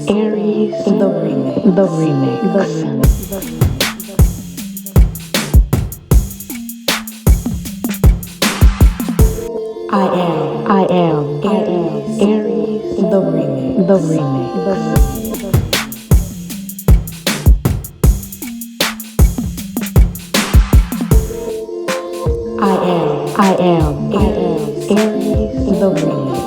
Aries, the remix. Aries, the remix. Aries, the remix. I am Aries, the remix.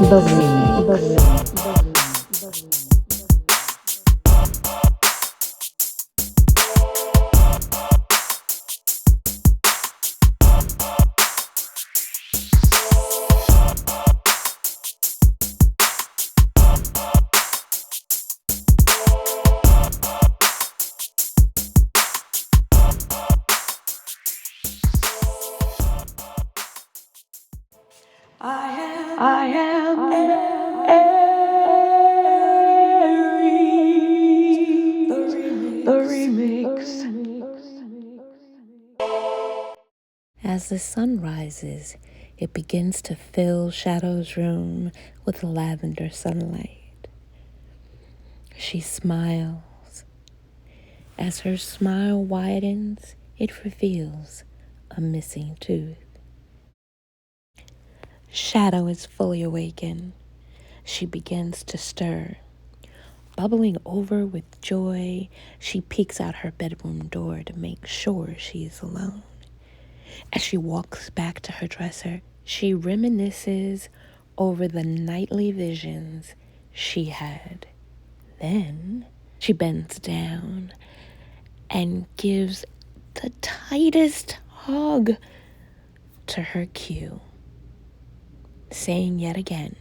As the sun rises, it begins to fill Shadow's room with lavender sunlight. She smiles. As her smile widens, it reveals a missing tooth. Shadow is fully awakened. She begins to stir. Bubbling over with joy, she peeks out her bedroom door to make sure she is alone. As she walks back to her dresser, she reminisces over the nightly visions she had. Then she bends down and gives the tightest hug to her Q, saying yet again,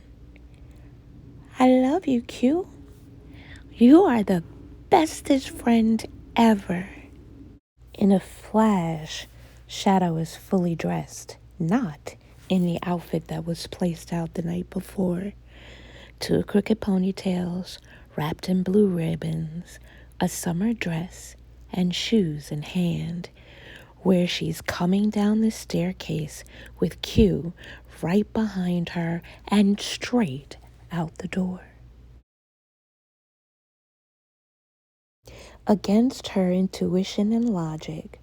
"I love you, Q. You are the bestest friend ever." In a flash, Shadow is fully dressed, not in the outfit that was placed out the night before. Two crooked ponytails wrapped in blue ribbons, a summer dress, and shoes in hand, where she's coming down the staircase with Q right behind her and straight out the door. Against her intuition and logic,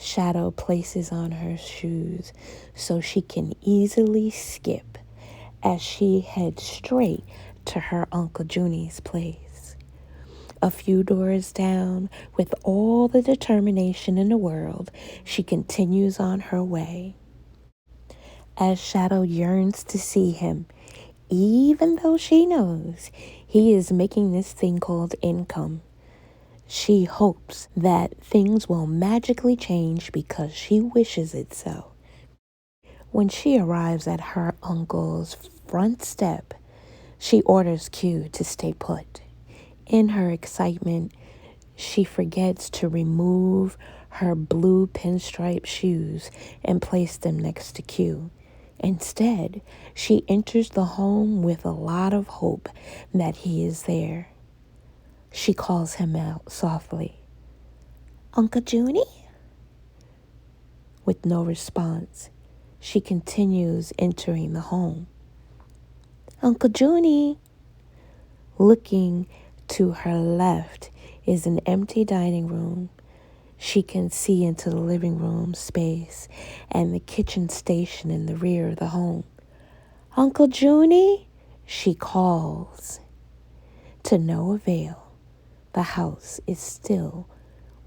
Shadow places on her shoes so she can easily skip as she heads straight to her Uncle Junie's place. A few doors down, with all the determination in the world, she continues on her way. As Shadow yearns to see him, even though she knows he is making this thing called income, she hopes that things will magically change because she wishes it so. When she arrives at her uncle's front step, she orders Q to stay put. In her excitement, she forgets to remove her blue pinstripe shoes and place them next to Q. Instead, she enters the home with a lot of hope that he is there. She calls him out softly, "Uncle Junie?" With no response, she continues entering the home. "Uncle Junie!" Looking to her left is an empty dining room. She can see into the living room space and the kitchen station in the rear of the home. "Uncle Junie?" she calls. To no avail. The house is still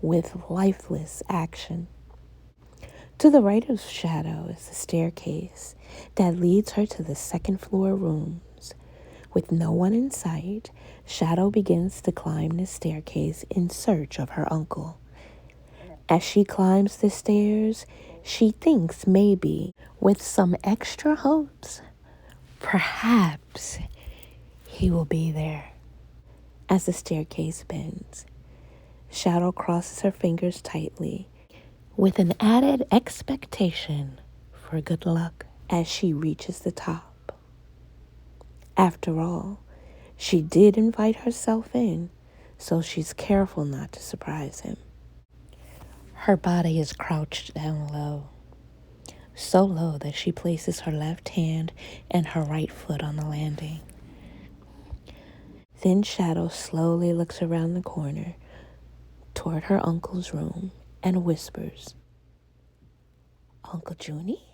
with lifeless action. To the right of Shadow is the staircase that leads her to the second floor rooms. With no one in sight, Shadow begins to climb the staircase in search of her uncle. As she climbs the stairs, she thinks maybe, with some extra hopes, perhaps he will be there. As the staircase bends, Shadow crosses her fingers tightly with an added expectation for good luck as she reaches the top. After all, she did invite herself in, so she's careful not to surprise him. Her body is crouched down low, so low that she places her left hand and her right foot on the landing. Then Shadow slowly looks around the corner toward her uncle's room and whispers, "Uncle Junie?"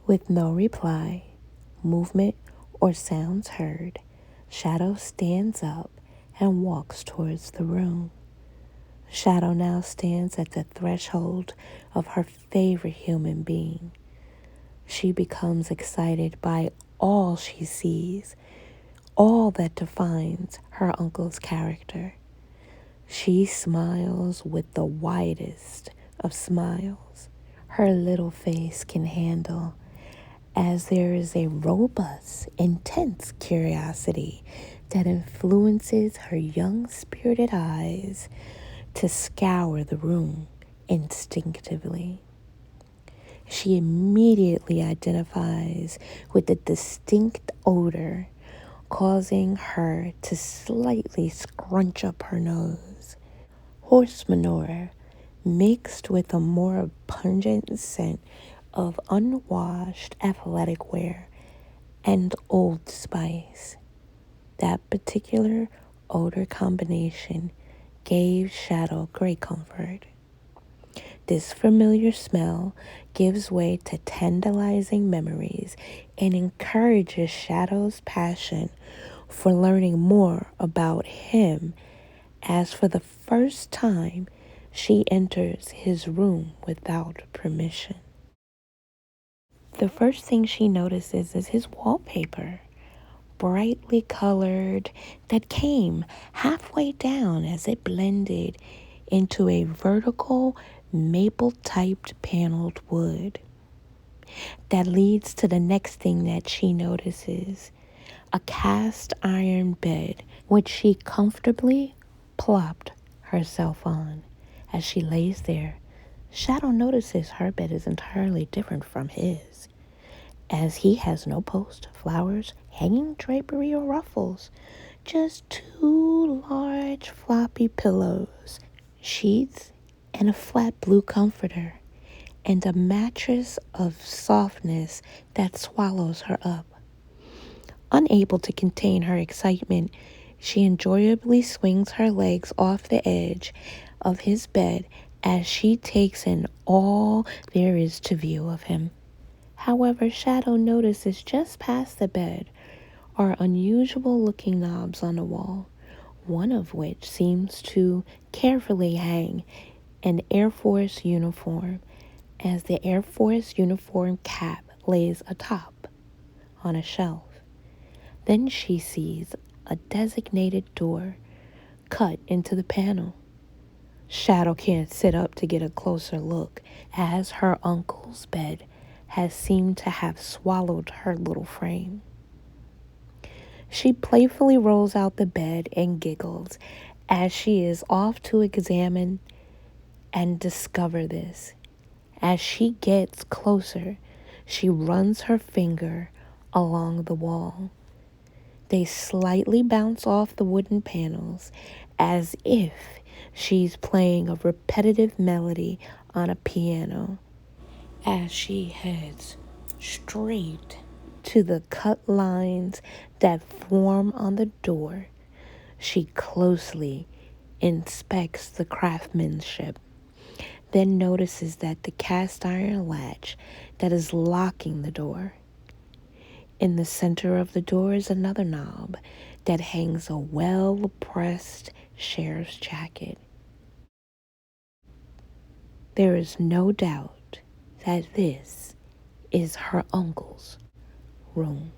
With no reply, movement, or sounds heard, Shadow stands up and walks towards the room. Shadow now stands at the threshold of her favorite human being. She becomes excited by all she sees, all that defines her uncle's character. She smiles with the widest of smiles her little face can handle, as there is a robust, intense curiosity that influences her young spirited eyes to scour the room instinctively. She immediately identifies with the distinct odor, causing her to slightly scrunch up her nose. Horse manure mixed with a more pungent scent of unwashed athletic wear and Old Spice. That particular odor combination gave Shadow great comfort. This familiar smell gives way to tantalizing memories and encourages Shadow's passion for learning more about him, as for the first time she enters his room without permission. The first thing she notices is his wallpaper, brightly colored, that came halfway down as it blended into a vertical maple typed paneled wood. That leads to the next thing that she notices, a cast iron bed which she comfortably plopped herself on. As she lays there, Shadow notices her bed is entirely different from his, as he has no post, flowers, hanging drapery, or ruffles, just two large floppy pillows, sheets, and a flat blue comforter, and a mattress of softness that swallows her up. Unable to contain her excitement, she enjoyably swings her legs off the edge of his bed as she takes in all there is to view of him. However, Shadow notices just past the bed are unusual looking knobs on the wall, one of which seems to carefully hang an Air Force uniform, as the Air Force uniform cap lays atop on a shelf. Then she sees a designated door cut into the panel. Shadow can't sit up to get a closer look, as her uncle's bed has seemed to have swallowed her little frame. She playfully rolls out the bed and giggles as she is off to examine and discover this. As she gets closer, she runs her finger along the wall. They slightly bounce off the wooden panels as if she's playing a repetitive melody on a piano. As she heads straight to the cut lines that form on the door, she closely inspects the craftsmanship, then notices that the cast iron latch that is locking the door. In the center of the door is another knob that hangs a well-pressed sheriff's jacket. There is no doubt that this is her uncle's room.